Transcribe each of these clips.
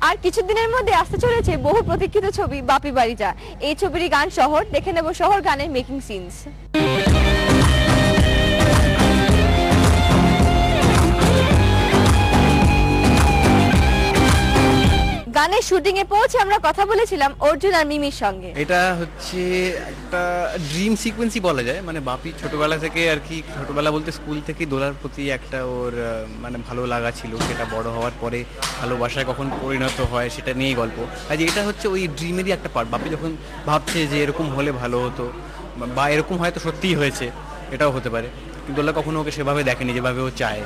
আর কিছুদিনের মধ্যে আসতে চলেছে বহু প্রতীক্ষিত ছবি বাপি বাড়ি যা। এই ছবির গান শহর, দেখে নেব শহর গানের মেকিং সিনস। গানের শুটিং এ পৌঁছে আমরা কথা বলেছিলাম অর্জুন আর মিমির সঙ্গে। এটা হচ্ছে একটা ড্রিম সিকোয়েন্সই বলা যায়, মানে বাপি ছোটবেলা থেকে আর কি, ছোটবেলা বলতে স্কুল থেকে দোলার প্রতি একটা ওর মানে ভালো লাগা ছিল, সেটা বড় হওয়ার পরে ভালোবাসায় কখন পরিণত হয় সেটা নিয়েই গল্প। আর এটা হচ্ছে ওই ড্রিমেরই একটা পার্ট। বাপি যখন ভাবছে যে এরকম হলে ভালো হতো বা এরকম হয়তো সত্যিই হয়েছে, এটাও হতে পারে, কিন্তু দোলা কখনো ওকে সেভাবে দেখেনি যেভাবে ও চায়।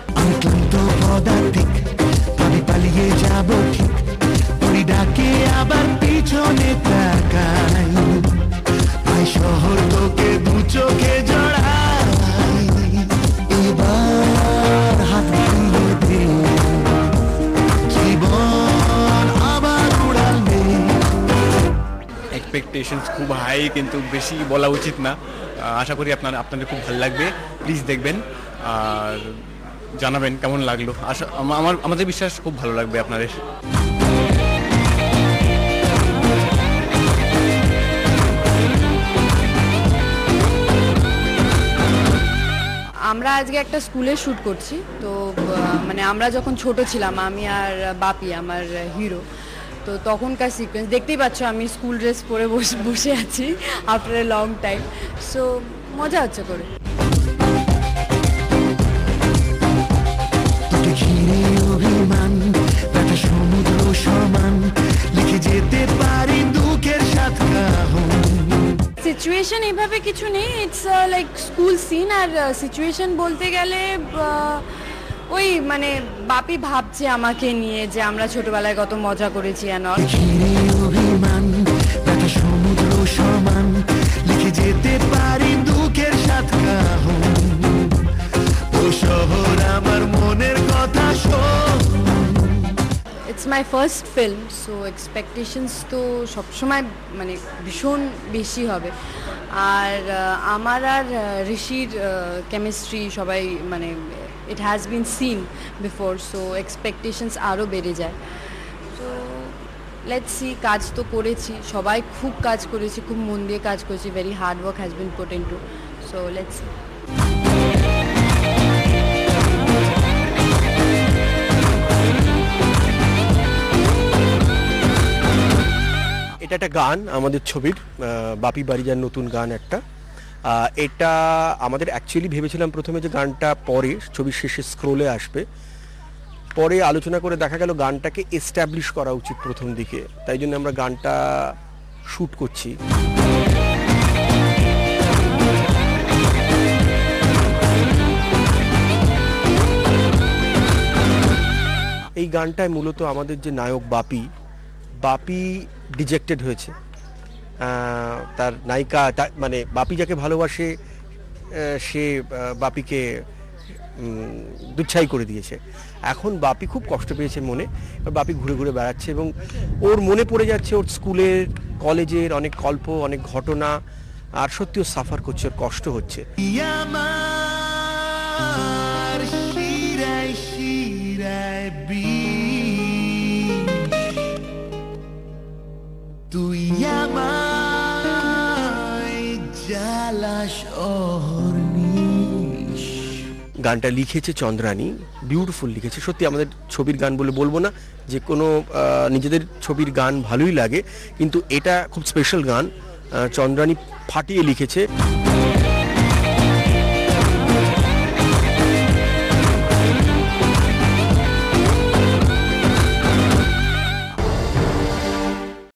ডাকে আবার পিছনে তাকাই, শহর তোকে দু চোখে জড়াই, এবার হাত মিলিয়ে দে, জীবন আবার উড়াবে। এক্সপেকটেশনস খুব হাই, কিন্তু বেশি বলা উচিত না। আশা করি আপনাদের খুব ভালো লাগবে, প্লিজ দেখবেন আর জানাবেন কেমন লাগলো। আমাদের বিশ্বাস খুব ভালো লাগবে আপনাদের। আমরা আজকে একটা স্কুলে শ্যুট করছি, তো মানে আমরা যখন ছোট ছিলাম, আমি আর বাপি আমার হিরো, তো তখনকার সিকোয়েন্স দেখতেই পাচ্ছ। আমি স্কুল ড্রেস পরে বসে আছি after a long time, so মজা হচ্ছে করে। সমুদ্র সমান লিখে যেতে পারি দুঃখের সাথে। সিচুয়েশন এইভাবে কিছু নেই, ইটস লাইক স্কুল সিন। আর সিচুয়েশন বলতে গেলে ওই মানে বাপি ভাবছে আমাকে নিয়ে যে আমরা ছোটবেলায় কত মজা করেছি। অভিমান সমুদ্র সমান লিখে যেতে পারি দুঃখের সাথে। ও শহর আমার মনের কথা শোন। It's my first film, so expectations তো সবসময় মানে ভীষণ বেশি হবে। আর আমার আর ঋষির কেমিস্ট্রি সবাই মানে it has been seen before, so expectations আরও বেড়ে যায়। তো লেটস সি। কাজ তো করেছি, সবাই খুব কাজ করেছি, খুব মন দিয়ে কাজ করেছি, very hard work has been put into, so let's see. এটা একটা গান আমাদের ছবির, বাপি বাড়ি যার নতুন গান একটা। এটা আমাদের অ্যাকচুয়ালি ভেবেছিলাম প্রথমে যে গানটা পরে ছবির শেষে স্ক্রোলে আসবে, পরে আলোচনা করে দেখা গেল গানটাকে এস্টাবলিশ করা উচিত প্রথম দিকে, তাই জন্য আমরা গানটা শ্যুট করছি। এই গানটায় মূলত আমাদের যে নায়ক বাপি ডিজেক্টেড হয়েছে, তার নায়িকা মানে বাপি যাকে ভালোবাসে সে বাপিকে দুচ্ছাই করে দিয়েছে। এখন বাপি খুব কষ্ট পেয়েছে মনে, বাপি ঘুরে ঘুরে বেড়াচ্ছে এবং ওর মনে পড়ে যাচ্ছে ওর স্কুলের কলেজের অনেক গল্প, অনেক ঘটনা, আর সত্যিও সাফার করছে, ওর কষ্ট হচ্ছে। তুই আমায় জ্বালাস অহর্নিশ। গানটা লিখেছে চন্দ্রানী, বিউটিফুল লিখেছে। সত্যি আমাদের ছবির গান বলে বলবো না, যে কোনো নিজেদের ছবির গান ভালোই লাগে, কিন্তু এটা খুব স্পেশাল গান, চন্দ্রানী ফাটিয়ে লিখেছে।